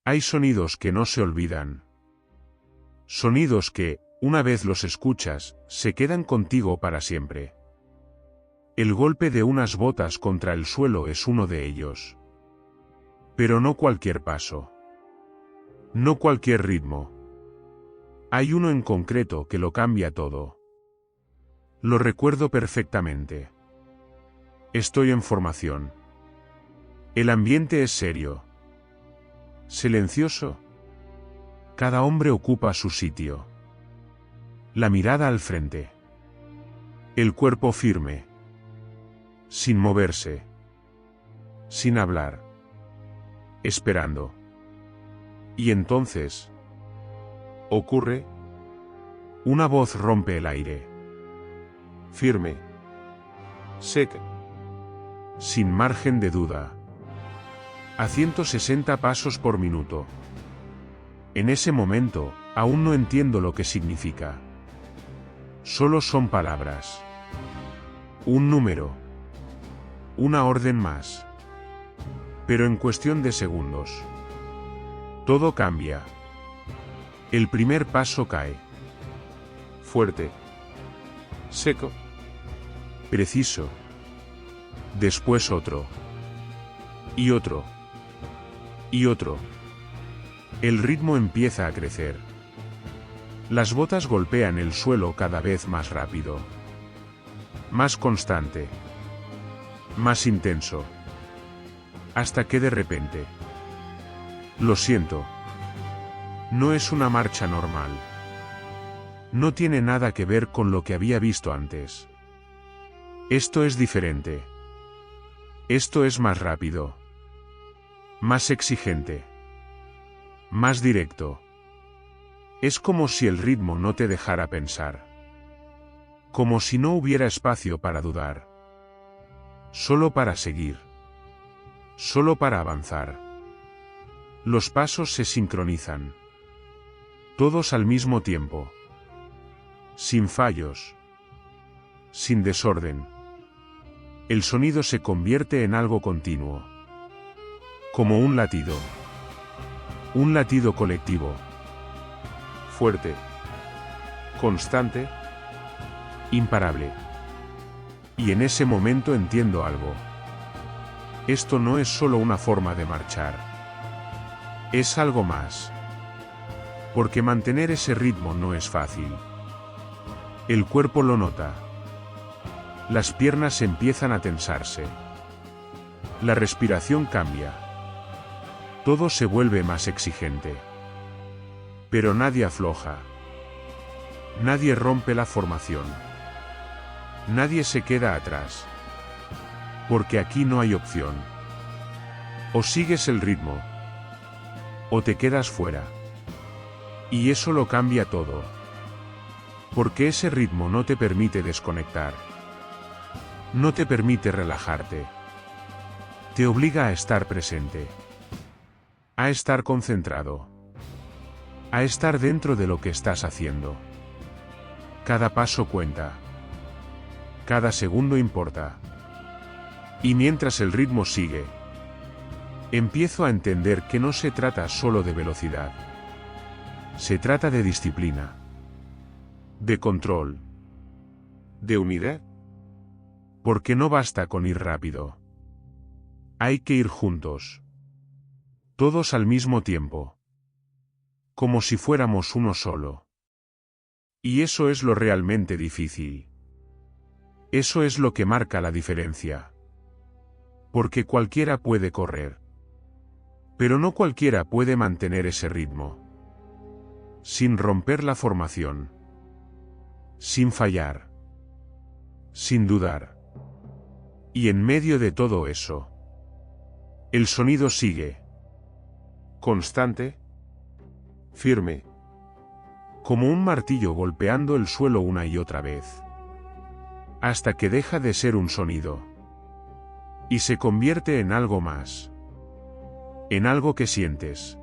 Hay sonidos que no se olvidan. Sonidos que, una vez los escuchas, se quedan contigo para siempre. El golpe de unas botas contra el suelo es uno de ellos. Pero no cualquier paso. No cualquier ritmo. Hay uno en concreto que lo cambia todo. Lo recuerdo perfectamente. Estoy en formación. El ambiente es serio. Silencioso. Cada hombre ocupa su sitio. La mirada al frente. El cuerpo firme. Sin moverse. Sin hablar. Esperando. Y entonces... ocurre. Una voz rompe el aire. Firme. Seca. Sin margen de duda. A 160 pasos por minuto. En ese momento, aún no entiendo lo que significa. Solo son palabras. Un número. Una orden más. Pero en cuestión de segundos. Todo cambia. El primer paso cae. Fuerte. Seco. Preciso. Después otro. Y otro. Y otro. El ritmo empieza a crecer. Las botas golpean el suelo cada vez más rápido. Más constante. Más intenso. Hasta que de repente... Lo siento. No es una marcha normal. No tiene nada que ver con lo que había visto antes. Esto es diferente. Esto es más rápido. Más exigente. Más directo. Es como si el ritmo no te dejara pensar. Como si no hubiera espacio para dudar. Solo para seguir. Solo para avanzar. Los pasos se sincronizan. Todos al mismo tiempo. Sin fallos. Sin desorden. El sonido se convierte en algo continuo. Como un latido. Un latido colectivo. Fuerte. Constante. Imparable. Y en ese momento entiendo algo. Esto no es solo una forma de marchar. Es algo más. Porque mantener ese ritmo no es fácil. El cuerpo lo nota. Las piernas empiezan a tensarse. La respiración cambia. Todo se vuelve más exigente. Pero nadie afloja. Nadie rompe la formación. Nadie se queda atrás. Porque aquí no hay opción. O sigues el ritmo. O te quedas fuera. Y eso lo cambia todo. Porque ese ritmo no te permite desconectar. No te permite relajarte. Te obliga a estar presente. A estar concentrado. A estar dentro de lo que estás haciendo. Cada paso cuenta. Cada segundo importa. Y mientras el ritmo sigue, empiezo a entender que no se trata solo de velocidad. Se trata de disciplina. De control. De unidad. Porque no basta con ir rápido. Hay que ir juntos. Todos al mismo tiempo. Como si fuéramos uno solo. Y eso es lo realmente difícil. Eso es lo que marca la diferencia. Porque cualquiera puede correr. Pero no cualquiera puede mantener ese ritmo. Sin romper la formación. Sin fallar. Sin dudar. Y en medio de todo eso, el sonido sigue. Constante. Firme. Como un martillo golpeando el suelo una y otra vez. Hasta que deja de ser un sonido. Y se convierte en algo más. En algo que sientes.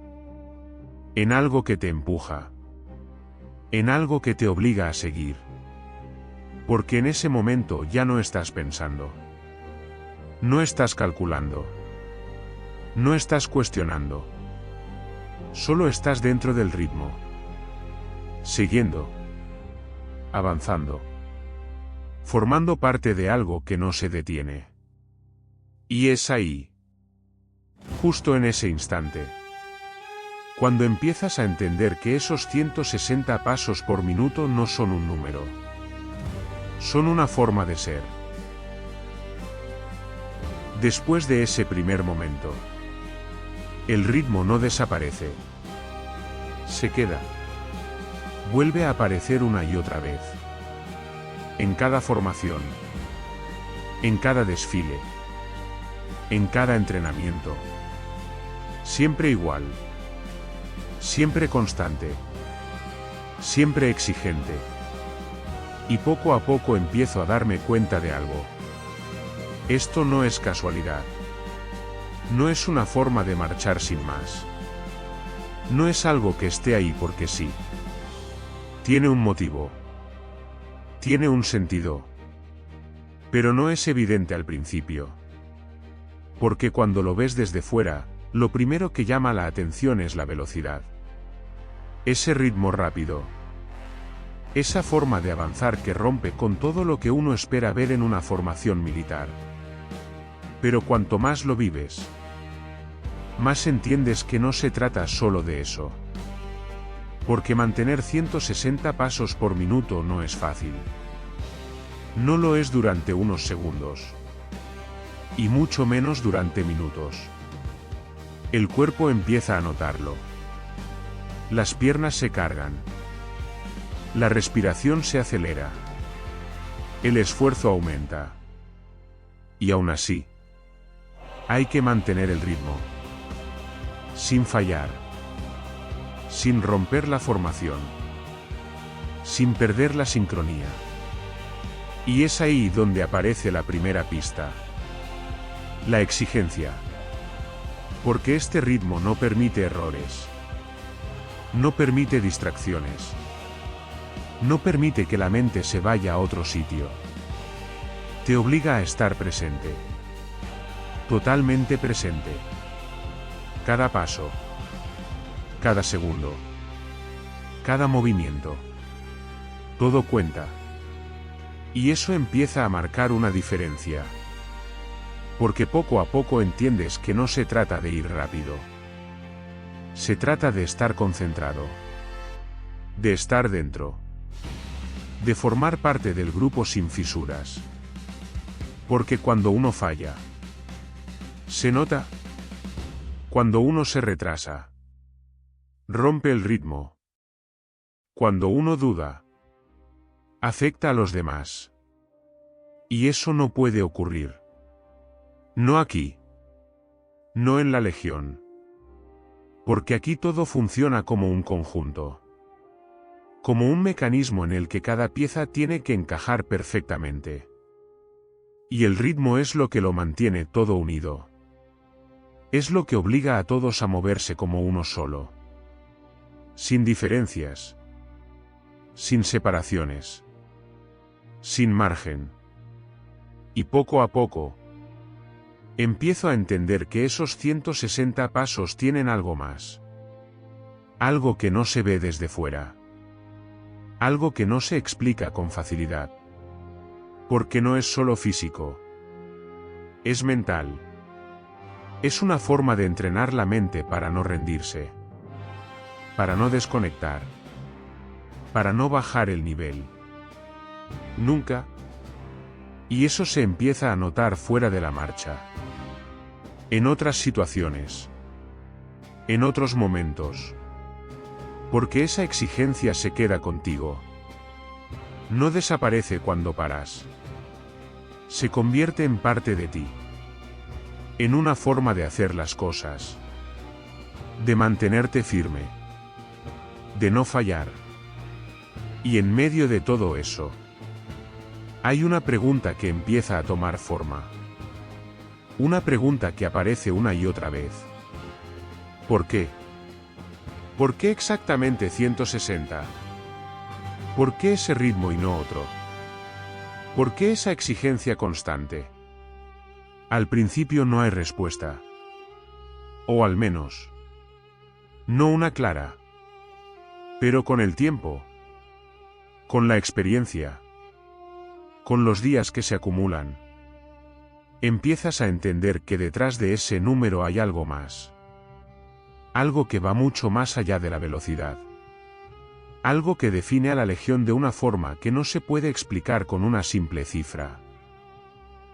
En algo que te empuja. En algo que te obliga a seguir. Porque en ese momento ya no estás pensando. No estás calculando. No estás cuestionando. Solo estás dentro del ritmo. Siguiendo. Avanzando. Formando parte de algo que no se detiene. Y es ahí. Justo en ese instante. Cuando empiezas a entender que esos 160 pasos por minuto no son un número. Son una forma de ser. Después de ese primer momento, el ritmo no desaparece. Se queda. Vuelve a aparecer una y otra vez. En cada formación. En cada desfile. En cada entrenamiento. Siempre igual. Siempre constante. Siempre exigente. Y poco a poco empiezo a darme cuenta de algo. Esto no es casualidad. No es una forma de marchar sin más. No es algo que esté ahí porque sí. Tiene un motivo. Tiene un sentido. Pero no es evidente al principio. Porque cuando lo ves desde fuera, lo primero que llama la atención es la velocidad. Ese ritmo rápido. Esa forma de avanzar que rompe con todo lo que uno espera ver en una formación militar. Pero cuanto más lo vives, más entiendes que no se trata solo de eso. Porque mantener 160 pasos por minuto no es fácil. No lo es durante unos segundos. Y mucho menos durante minutos. El cuerpo empieza a notarlo. Las piernas se cargan. La respiración se acelera. El esfuerzo aumenta. Y aún así, hay que mantener el ritmo. Sin fallar. Sin romper la formación. Sin perder la sincronía. Y es ahí donde aparece la primera pista. La exigencia. Porque este ritmo no permite errores. No permite distracciones. No permite que la mente se vaya a otro sitio. Te obliga a estar presente. Totalmente presente. Cada paso. Cada segundo. Cada movimiento. Todo cuenta. Y eso empieza a marcar una diferencia. Porque poco a poco entiendes que no se trata de ir rápido. Se trata de estar concentrado. De estar dentro. De formar parte del grupo sin fisuras. Porque cuando uno falla, se nota. Cuando uno se retrasa, rompe el ritmo. Cuando uno duda, afecta a los demás. Y eso no puede ocurrir. No aquí. No en la Legión. Porque aquí todo funciona como un conjunto. Como un mecanismo en el que cada pieza tiene que encajar perfectamente. Y el ritmo es lo que lo mantiene todo unido. Es lo que obliga a todos a moverse como uno solo. Sin diferencias. Sin separaciones. Sin margen. Y poco a poco, empiezo a entender que esos 160 pasos tienen algo más. Algo que no se ve desde fuera. Algo que no se explica con facilidad. Porque no es solo físico. Es mental. Es una forma de entrenar la mente para no rendirse. Para no desconectar. Para no bajar el nivel. Nunca. Y eso se empieza a notar fuera de la marcha. En otras situaciones. En otros momentos. Porque esa exigencia se queda contigo. No desaparece cuando paras. Se convierte en parte de ti. En una forma de hacer las cosas. De mantenerte firme. De no fallar. Y en medio de todo eso, hay una pregunta que empieza a tomar forma. Una pregunta que aparece una y otra vez. ¿Por qué? ¿Por qué exactamente 160? ¿Por qué ese ritmo y no otro? ¿Por qué esa exigencia constante? Al principio no hay respuesta. O al menos, No una clara. Pero con el tiempo, con la experiencia, con los días que se acumulan, empiezas a entender que detrás de ese número hay algo más. Algo que va mucho más allá de la velocidad. Algo que define a la Legión de una forma que no se puede explicar con una simple cifra.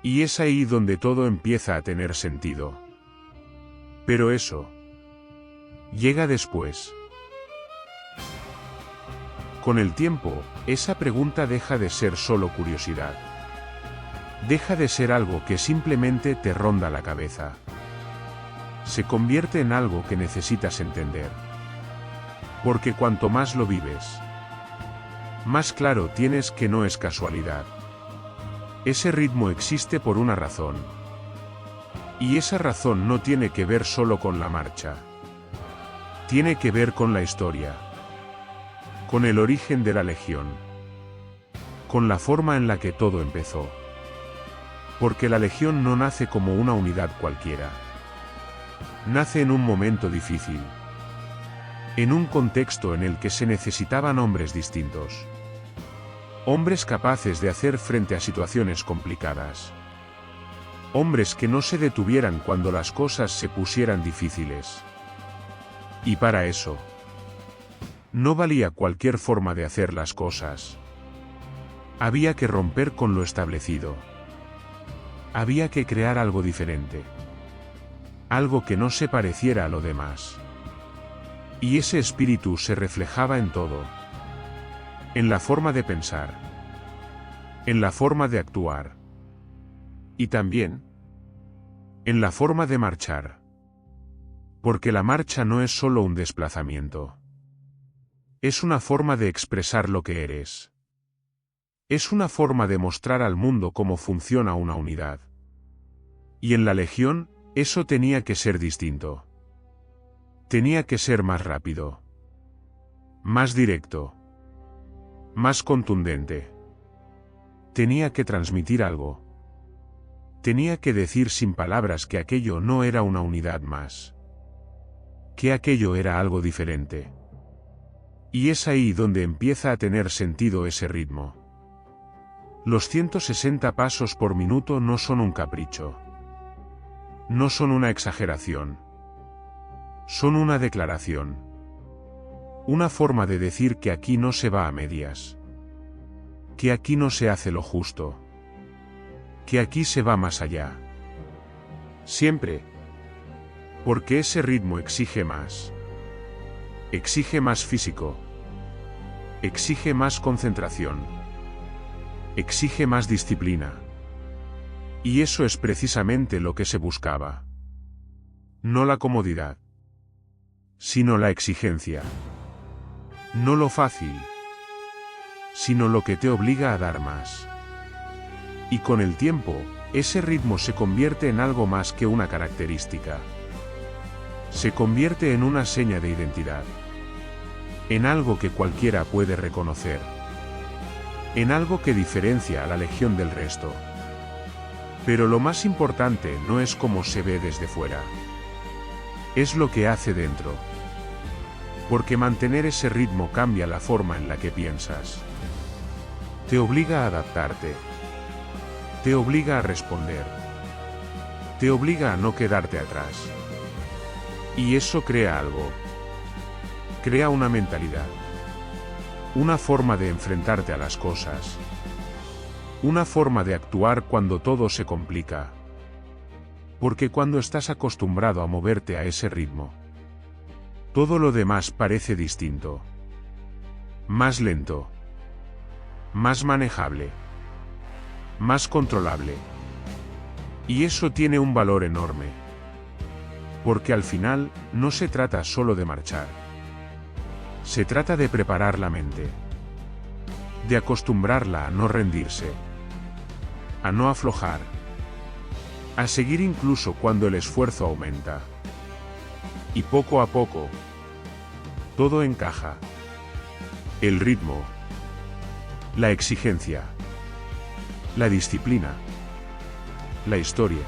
Y es ahí donde todo empieza a tener sentido. Pero eso llega después. Con el tiempo, esa pregunta deja de ser solo curiosidad. Deja de ser algo que simplemente te ronda la cabeza. Se convierte en algo que necesitas entender. Porque cuanto más lo vives, más claro tienes que no es casualidad. Ese ritmo existe por una razón. Y esa razón no tiene que ver solo con la marcha. Tiene que ver con la historia. Con el origen de la Legión. Con la forma en la que todo empezó. Porque la Legión no nace como una unidad cualquiera. Nace en un momento difícil. En un contexto en el que se necesitaban hombres distintos. Hombres capaces de hacer frente a situaciones complicadas. Hombres que no se detuvieran cuando las cosas se pusieran difíciles. Y para eso, no valía cualquier forma de hacer las cosas. Había que romper con lo establecido. Había que crear algo diferente. Algo que no se pareciera a lo demás. Y ese espíritu se reflejaba en todo. En la forma de pensar. En la forma de actuar. Y también en la forma de marchar. Porque la marcha no es solo un desplazamiento. Es una forma de expresar lo que eres. Es una forma de mostrar al mundo cómo funciona una unidad. Y en la Legión, eso tenía que ser distinto. Tenía que ser más rápido. Más directo. Más contundente. Tenía que transmitir algo. Tenía que decir sin palabras que aquello no era una unidad más. Que aquello era algo diferente. Y es ahí donde empieza a tener sentido ese ritmo. Los 160 pasos por minuto no son un capricho. No son una exageración. Son una declaración. Una forma de decir que aquí no se va a medias. Que aquí no se hace lo justo. Que aquí se va más allá. Siempre. Porque ese ritmo exige más. Exige más físico. Exige más concentración. Exige más disciplina. Y eso es precisamente lo que se buscaba. No la comodidad. Sino la exigencia. No lo fácil. Sino lo que te obliga a dar más. Y con el tiempo, ese ritmo se convierte en algo más que una característica. Se convierte en una seña de identidad. En algo que cualquiera puede reconocer. En algo que diferencia a la Legión del resto. Pero lo más importante no es cómo se ve desde fuera. Es lo que hace dentro. Porque mantener ese ritmo cambia la forma en la que piensas. Te obliga a adaptarte. Te obliga a responder. Te obliga a no quedarte atrás. Y eso crea algo. Crea una mentalidad. Una forma de enfrentarte a las cosas. Una forma de actuar cuando todo se complica. Porque cuando estás acostumbrado a moverte a ese ritmo, todo lo demás parece distinto. Más lento. Más manejable. Más controlable. Y eso tiene un valor enorme. Porque al final, no se trata solo de marchar. Se trata de preparar la mente. De acostumbrarla a no rendirse. A no aflojar. A seguir incluso cuando el esfuerzo aumenta. Y poco a poco, todo encaja. El ritmo. La exigencia. La disciplina. La historia.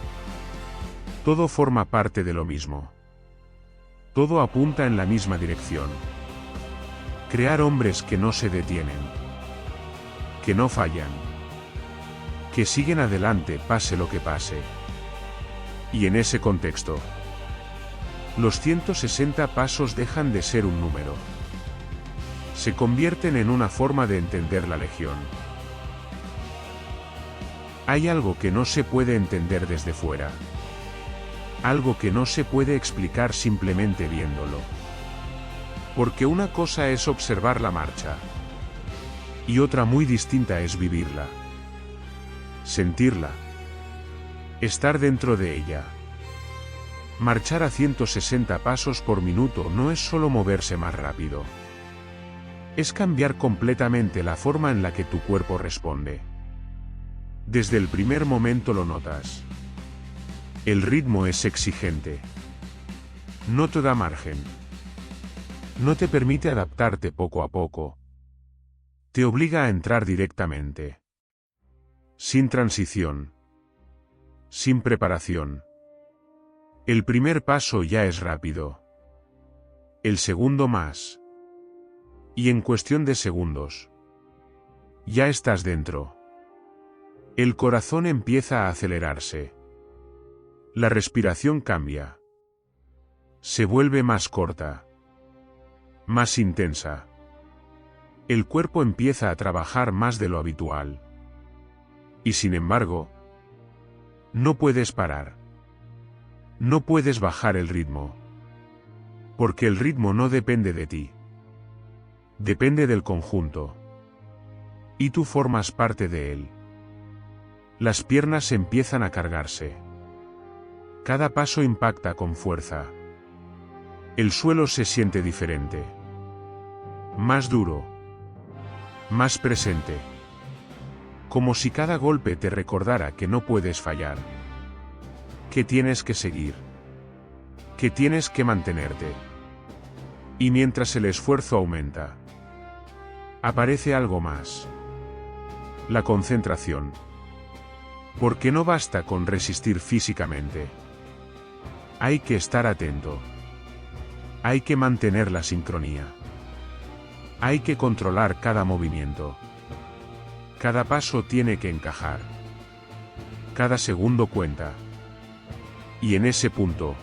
Todo forma parte de lo mismo. Todo apunta en la misma dirección. Crear hombres que no se detienen, que no fallan, que siguen adelante pase lo que pase. Y en ese contexto, los 160 pasos dejan de ser un número. Se convierten en una forma de entender la Legión. Hay algo que no se puede entender desde fuera. Algo que no se puede explicar simplemente viéndolo. Porque una cosa es observar la marcha. Y otra muy distinta es vivirla. Sentirla. Estar dentro de ella. Marchar a 160 pasos por minuto no es solo moverse más rápido. Es cambiar completamente la forma en la que tu cuerpo responde. Desde el primer momento lo notas. El ritmo es exigente. No te da margen. No te permite adaptarte poco a poco. Te obliga a entrar directamente. Sin transición. Sin preparación. El primer paso ya es rápido. El segundo más. Y en cuestión de segundos, ya estás dentro. El corazón empieza a acelerarse. La respiración cambia. Se vuelve más corta. Más intensa. El cuerpo empieza a trabajar más de lo habitual. Y sin embargo, no puedes parar. No puedes bajar el ritmo. Porque el ritmo no depende de ti. Depende del conjunto. Y tú formas parte de él. Las piernas empiezan a cargarse. Cada paso impacta con fuerza. El suelo se siente diferente. Más duro. Más presente. Como si cada golpe te recordara que no puedes fallar. Que tienes que seguir. Que tienes que mantenerte. Y mientras el esfuerzo aumenta, aparece algo más. La concentración. Porque no basta con resistir físicamente. Hay que estar atento. Hay que mantener la sincronía. Hay que controlar cada movimiento. Cada paso tiene que encajar. Cada segundo cuenta. Y en ese punto,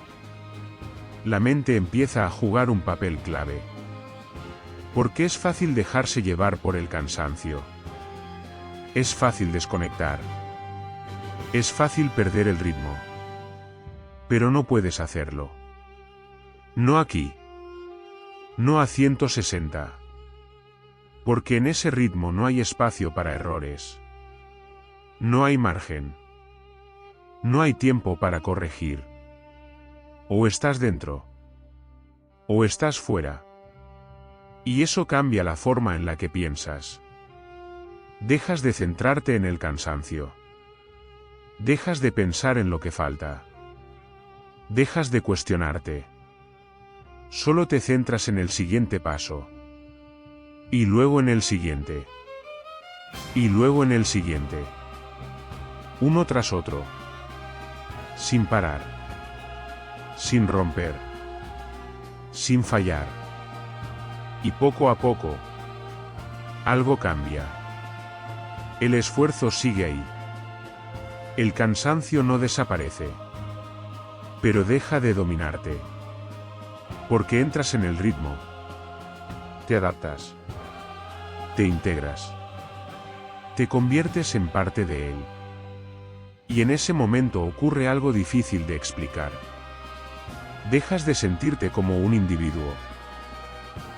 la mente empieza a jugar un papel clave. Porque es fácil dejarse llevar por el cansancio. Es fácil desconectar. Es fácil perder el ritmo. Pero no puedes hacerlo. No aquí. No a 160. Porque en ese ritmo no hay espacio para errores. No hay margen. No hay tiempo para corregir. O estás dentro. O estás fuera. Y eso cambia la forma en la que piensas. Dejas de centrarte en el cansancio. Dejas de pensar en lo que falta. Dejas de cuestionarte. Solo te centras en el siguiente paso. Y luego en el siguiente. Y luego en el siguiente. Uno tras otro. Sin parar. Sin romper. Sin fallar. Y poco a poco, algo cambia. El esfuerzo sigue ahí. El cansancio no desaparece. Pero deja de dominarte. Porque entras en el ritmo. Te adaptas. Te integras. Te conviertes en parte de él. Y en ese momento ocurre algo difícil de explicar. Dejas de sentirte como un individuo.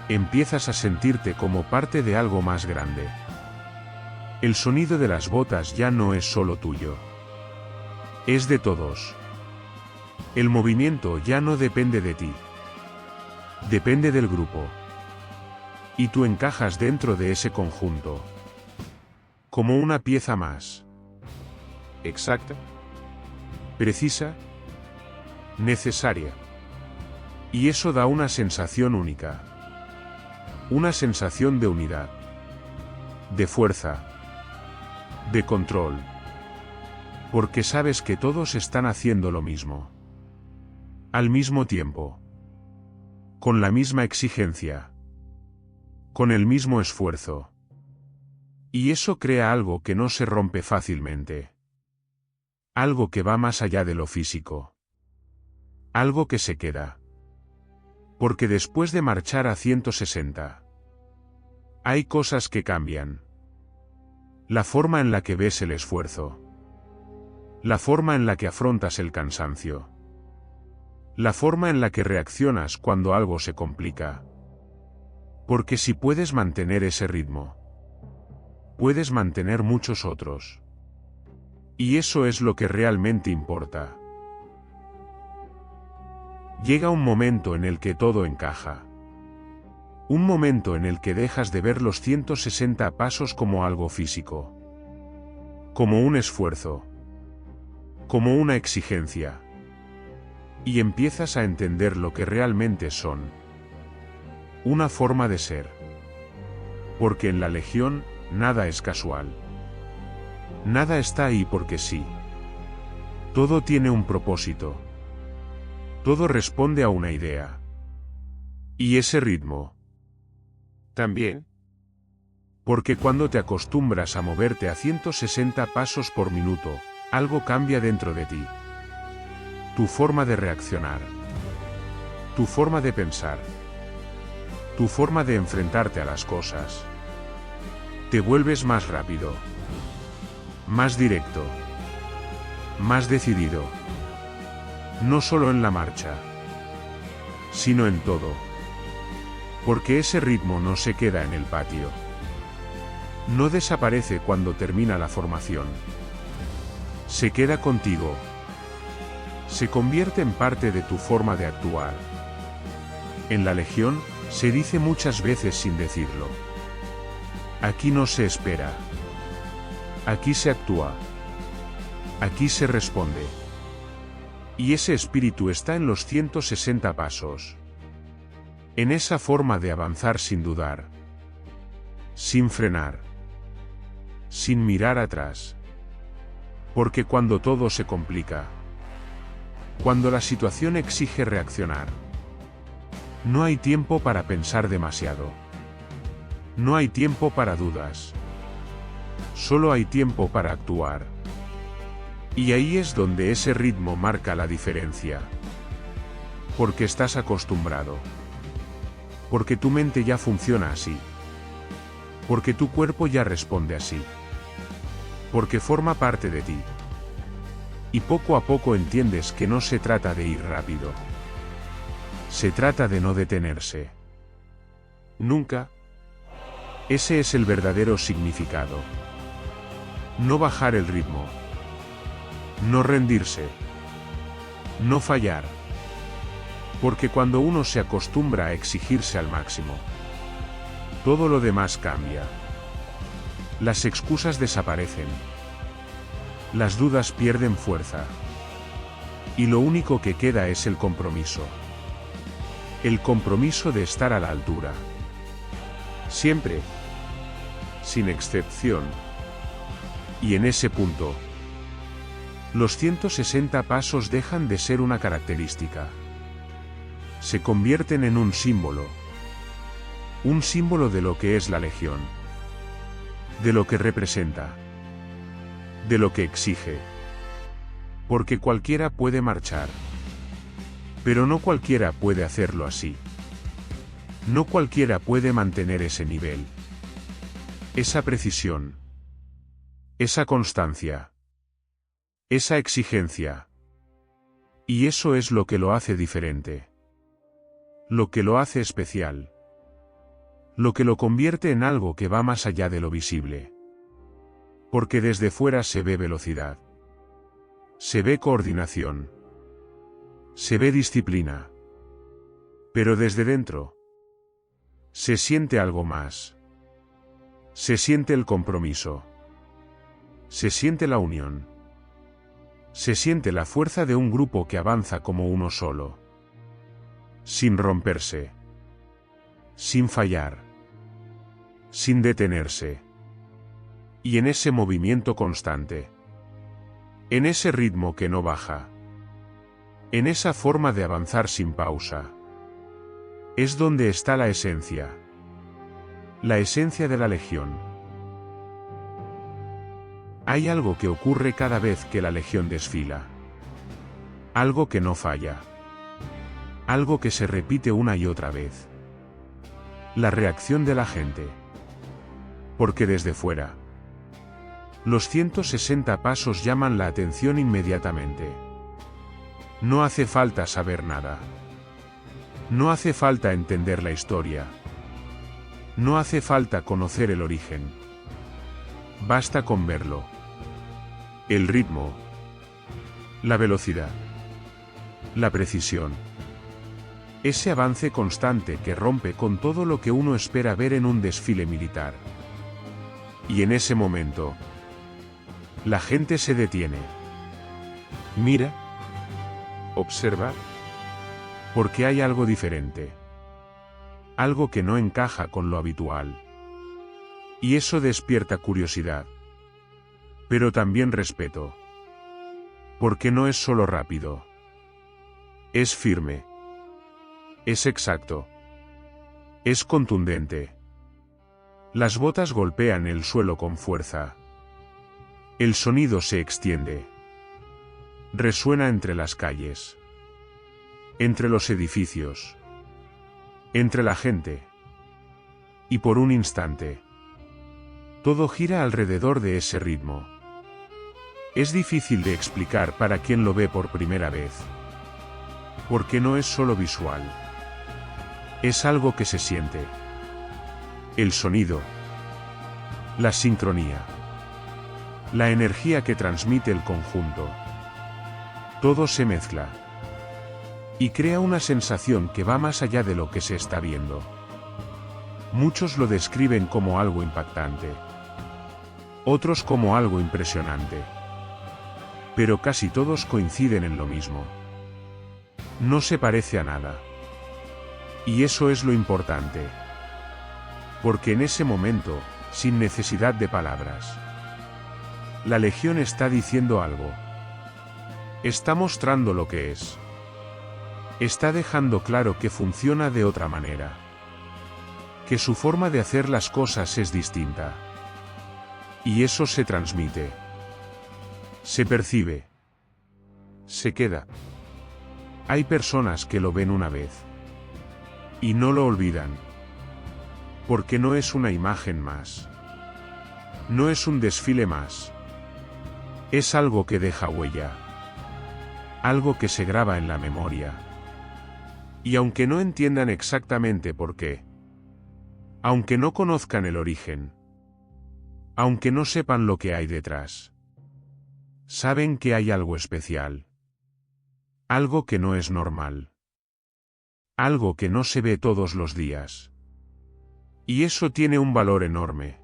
Empiezas a sentirte como parte de algo más grande. El sonido de las botas ya no es solo tuyo. Es de todos. El movimiento ya no depende de ti. Depende del grupo. Y tú encajas dentro de ese conjunto. Como una pieza más. Exacta. Precisa. Necesaria. Y eso da una sensación única. Una sensación de unidad. De fuerza. De control. Porque sabes que todos están haciendo lo mismo. Al mismo tiempo. con la misma exigencia, con el mismo esfuerzo. Y eso crea algo que no se rompe fácilmente. Algo que va más allá de lo físico. Algo que se queda. Porque después de marchar a 160, hay cosas que cambian. La forma en la que ves el esfuerzo. La forma en la que afrontas el cansancio. La forma en la que reaccionas cuando algo se complica. Porque si puedes mantener ese ritmo, puedes mantener muchos otros. Y eso es lo que realmente importa. Llega un momento en el que todo encaja. Un momento en el que dejas de ver los 160 pasos como algo físico. Como un esfuerzo. Como una exigencia. Y empiezas a entender lo que realmente son. Una forma de ser. Porque en la Legión, nada es casual. Nada está ahí porque sí. Todo tiene un propósito. Todo responde a una idea. Y ese ritmo. También. Porque cuando te acostumbras a moverte a 160 pasos por minuto, algo cambia dentro de ti. Tu forma de reaccionar. Tu forma de pensar. Tu forma de enfrentarte a las cosas. Te vuelves más rápido. Más directo. Más decidido. No solo en la marcha, sino en todo. Porque ese ritmo no se queda en el patio. No desaparece cuando termina la formación. Se queda contigo. Se convierte en parte de tu forma de actuar. En la Legión, se dice muchas veces sin decirlo. Aquí no se espera. Aquí se actúa. Aquí se responde. Y ese espíritu está en los 160 pasos. En esa forma de avanzar sin dudar. Sin frenar. Sin mirar atrás. Porque cuando todo se complica, cuando la situación exige reaccionar, no hay tiempo para pensar demasiado. No hay tiempo para dudas. Solo hay tiempo para actuar. Y ahí es donde ese ritmo marca la diferencia. Porque estás acostumbrado. Porque tu mente ya funciona así. Porque tu cuerpo ya responde así. Porque forma parte de ti. Y poco a poco entiendes que no se trata de ir rápido. Se trata de no detenerse. Nunca. Ese es el verdadero significado. No bajar el ritmo. No rendirse. No fallar. Porque cuando uno se acostumbra a exigirse al máximo, todo lo demás cambia. Las excusas desaparecen. Las dudas pierden fuerza. Y lo único que queda es el compromiso. El compromiso de estar a la altura. Siempre. Sin excepción. Y en ese punto, los 160 pasos dejan de ser una característica. Se convierten en un símbolo. Un símbolo de lo que es la Legión. De lo que representa. De lo que exige. Porque cualquiera puede marchar. Pero no cualquiera puede hacerlo así. No cualquiera puede mantener ese nivel. Esa precisión. Esa constancia. Esa exigencia. Y eso es lo que lo hace diferente. Lo que lo hace especial. Lo que lo convierte en algo que va más allá de lo visible. Porque desde fuera se ve velocidad. Se ve coordinación. Se ve disciplina. Pero desde dentro, se siente algo más. Se siente el compromiso. Se siente la unión. Se siente la fuerza de un grupo que avanza como uno solo. Sin romperse. Sin fallar. Sin detenerse. Y en ese movimiento constante. En ese ritmo que no baja. En esa forma de avanzar sin pausa. Es donde está la esencia. La esencia de la Legión. Hay algo que ocurre cada vez que la Legión desfila. Algo que no falla. Algo que se repite una y otra vez. La reacción de la gente. Porque desde fuera, los 160 pasos llaman la atención inmediatamente. No hace falta saber nada. No hace falta entender la historia. No hace falta conocer el origen. Basta con verlo. El ritmo. La velocidad. La precisión. Ese avance constante que rompe con todo lo que uno espera ver en un desfile militar. Y en ese momento, la gente se detiene. Mira. Observa. Porque hay algo diferente. Algo que no encaja con lo habitual. Y eso despierta curiosidad. Pero también respeto. Porque no es solo rápido. Es firme. Es exacto. Es contundente. Las botas golpean el suelo con fuerza. El sonido se extiende. Resuena entre las calles. Entre los edificios. Entre la gente. Y por un instante, todo gira alrededor de ese ritmo. Es difícil de explicar para quien lo ve por primera vez. Porque no es solo visual. Es algo que se siente. El sonido. La sincronía. La energía que transmite el conjunto. Todo se mezcla. Y crea una sensación que va más allá de lo que se está viendo. Muchos lo describen como algo impactante. Otros como algo impresionante. Pero casi todos coinciden en lo mismo. No se parece a nada. Y eso es lo importante. Porque en ese momento, sin necesidad de palabras, la Legión está diciendo algo. Está mostrando lo que es. Está dejando claro que funciona de otra manera. Que su forma de hacer las cosas es distinta. Y eso se transmite. Se percibe. Se queda. Hay personas que lo ven una vez. Y no lo olvidan. Porque no es una imagen más. No es un desfile más. Es algo que deja huella. Algo que se graba en la memoria. Y aunque no entiendan exactamente por qué, aunque no conozcan el origen, aunque no sepan lo que hay detrás, saben que hay algo especial. Algo que no es normal. Algo que no se ve todos los días. Y eso tiene un valor enorme.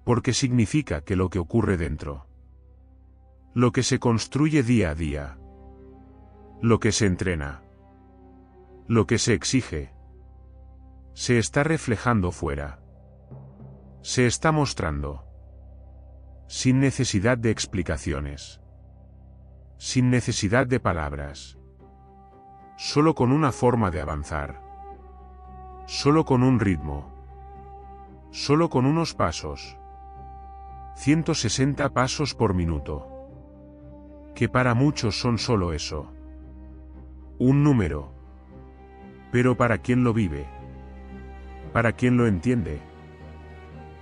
Porque significa que lo que ocurre dentro, lo que se construye día a día, lo que se entrena, lo que se exige, se está reflejando fuera. Se está mostrando. Sin necesidad de explicaciones. Sin necesidad de palabras. Solo con una forma de avanzar. Solo con un ritmo. Solo con unos pasos. 160 pasos por minuto. Que para muchos son solo eso. Un número. Pero para quien lo vive. Para quien lo entiende.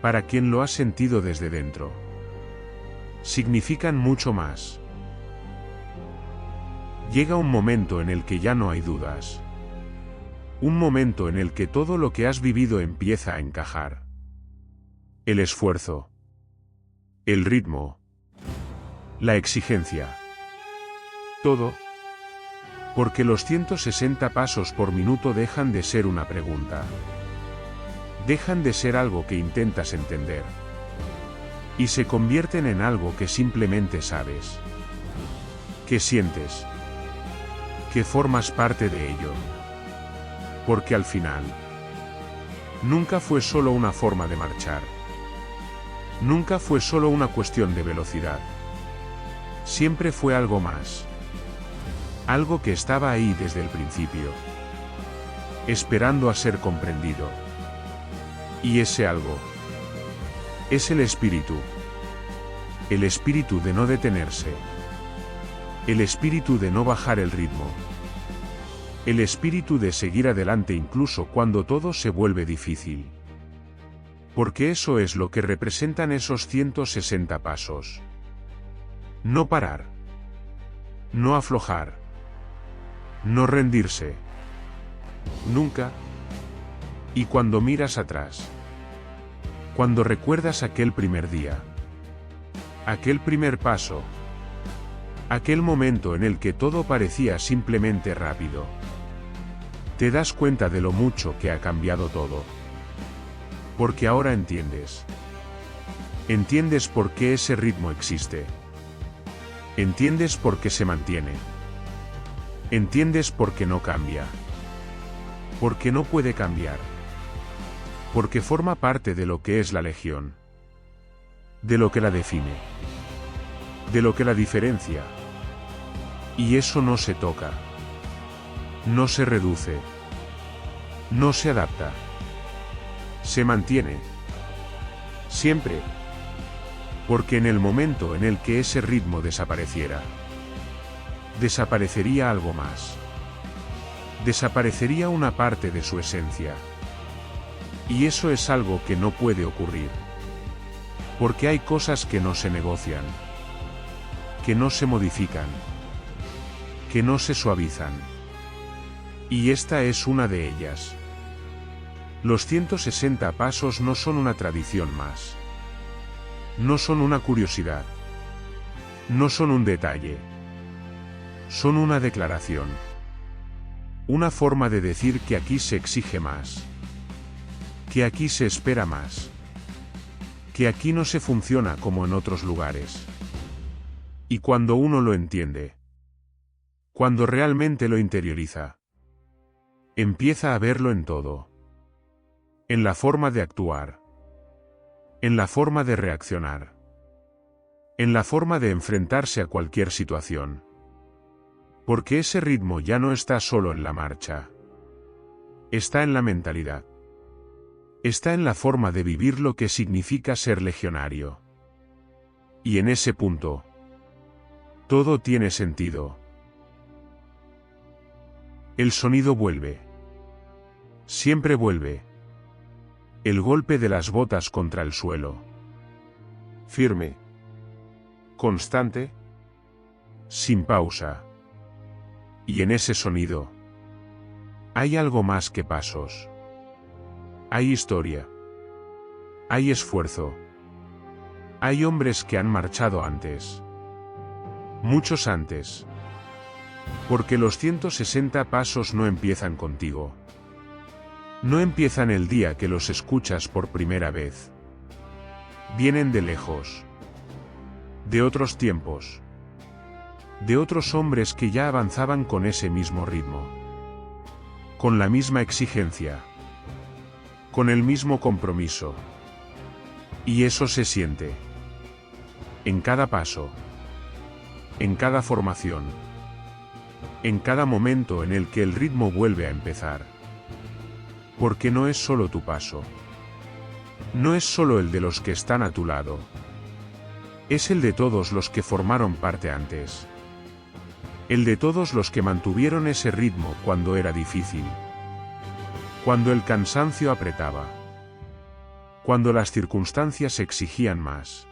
Para quien lo ha sentido desde dentro. Significan mucho más. Llega un momento en el que ya no hay dudas. Un momento en el que todo lo que has vivido empieza a encajar. El esfuerzo. El ritmo. La exigencia. Todo. Porque los 160 pasos por minuto dejan de ser una pregunta. Dejan de ser algo que intentas entender. Y se convierten en algo que simplemente sabes. Que sientes. Que formas parte de ello. Porque al final, nunca fue solo una forma de marchar. Nunca fue solo una cuestión de velocidad. Siempre fue algo más. Algo que estaba ahí desde el principio. esperando a ser comprendido. Y ese algo es el espíritu de no detenerse, el espíritu de no bajar el ritmo, el espíritu de seguir adelante incluso cuando todo se vuelve difícil. Porque eso es lo que representan esos 160 pasos. No parar, no aflojar, no rendirse, nunca. Y cuando miras atrás, cuando recuerdas aquel primer día, aquel primer paso, aquel momento en el que todo parecía simplemente rápido, te das cuenta de lo mucho que ha cambiado todo. Porque ahora entiendes. Entiendes por qué ese ritmo existe. Entiendes por qué se mantiene. Entiendes por qué no cambia. Porque no puede cambiar. Porque forma parte de lo que es la Legión. De lo que la define. De lo que la diferencia. Y eso no se toca. No se reduce. No se adapta. Se mantiene. Siempre. Porque en el momento en el que ese ritmo desapareciera, desaparecería algo más. Desaparecería una parte de su esencia. Y eso es algo que no puede ocurrir. Porque hay cosas que no se negocian, que no se modifican, que no se suavizan. Y esta es una de ellas. Los 160 pasos no son una tradición más. No son una curiosidad. No son un detalle. Son una declaración. Una forma de decir que aquí se exige más. Que aquí se espera más. Que aquí no se funciona como en otros lugares. Y cuando uno lo entiende, cuando realmente lo interioriza, empieza a verlo en todo. En la forma de actuar. En la forma de reaccionar. En la forma de enfrentarse a cualquier situación. Porque ese ritmo ya no está solo en la marcha. Está en la mentalidad. Está en la forma de vivir lo que significa ser legionario. Y en ese punto, todo tiene sentido. El sonido vuelve. Siempre vuelve. El golpe de las botas contra el suelo. Firme. Constante. Sin pausa. Y en ese sonido, hay algo más que pasos. Hay historia. Hay esfuerzo. Hay hombres que han marchado antes. Muchos antes. Porque los 160 pasos no empiezan contigo. No empiezan el día que los escuchas por primera vez. Vienen de lejos. De otros tiempos. De otros hombres que ya avanzaban con ese mismo ritmo. Con la misma exigencia. Con el mismo compromiso. Y eso se siente. En cada paso. En cada formación. En cada momento en el que el ritmo vuelve a empezar. Porque no es solo tu paso. No es solo el de los que están a tu lado. Es el de todos los que formaron parte antes. El de todos los que mantuvieron ese ritmo cuando era difícil. Cuando el cansancio apretaba. Cuando las circunstancias exigían más.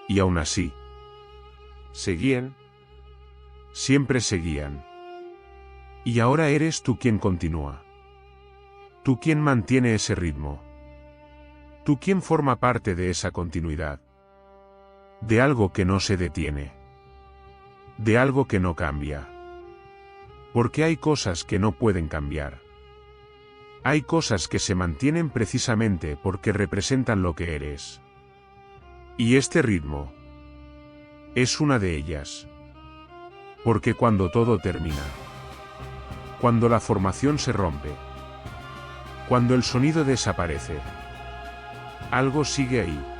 Y aún así, seguían. Siempre seguían. Y ahora eres tú quien continúa. Tú quien mantiene ese ritmo. Tú quien forma parte de esa continuidad. De algo que no se detiene. De algo que no cambia. Porque hay cosas que no pueden cambiar. Hay cosas que se mantienen precisamente porque representan lo que eres. Y este ritmo es una de ellas. Porque cuando todo termina, cuando la formación se rompe, cuando el sonido desaparece, algo sigue ahí.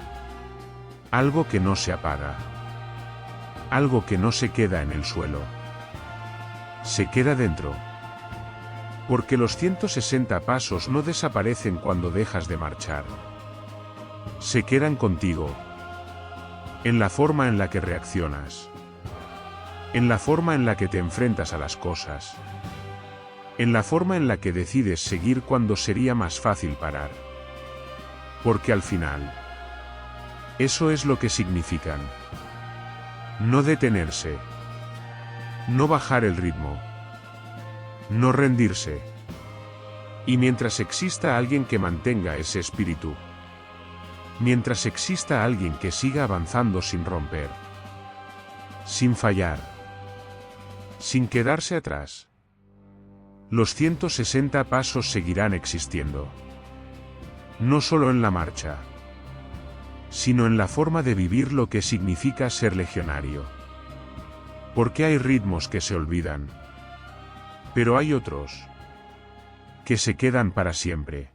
Algo que no se apaga. Algo que no se queda en el suelo. Se queda dentro. Porque los 160 pasos no desaparecen cuando dejas de marchar. Se quedan contigo. En la forma en la que reaccionas. En la forma en la que te enfrentas a las cosas. En la forma en la que decides seguir cuando sería más fácil parar. Porque al final, eso es lo que significan. No detenerse. No bajar el ritmo. No rendirse. Y mientras exista alguien que mantenga ese espíritu, mientras exista alguien que siga avanzando sin romper, sin fallar, sin quedarse atrás, los 160 pasos seguirán existiendo. No solo en la marcha, sino en la forma de vivir lo que significa ser legionario. Porque hay ritmos que se olvidan, pero hay otros que se quedan para siempre.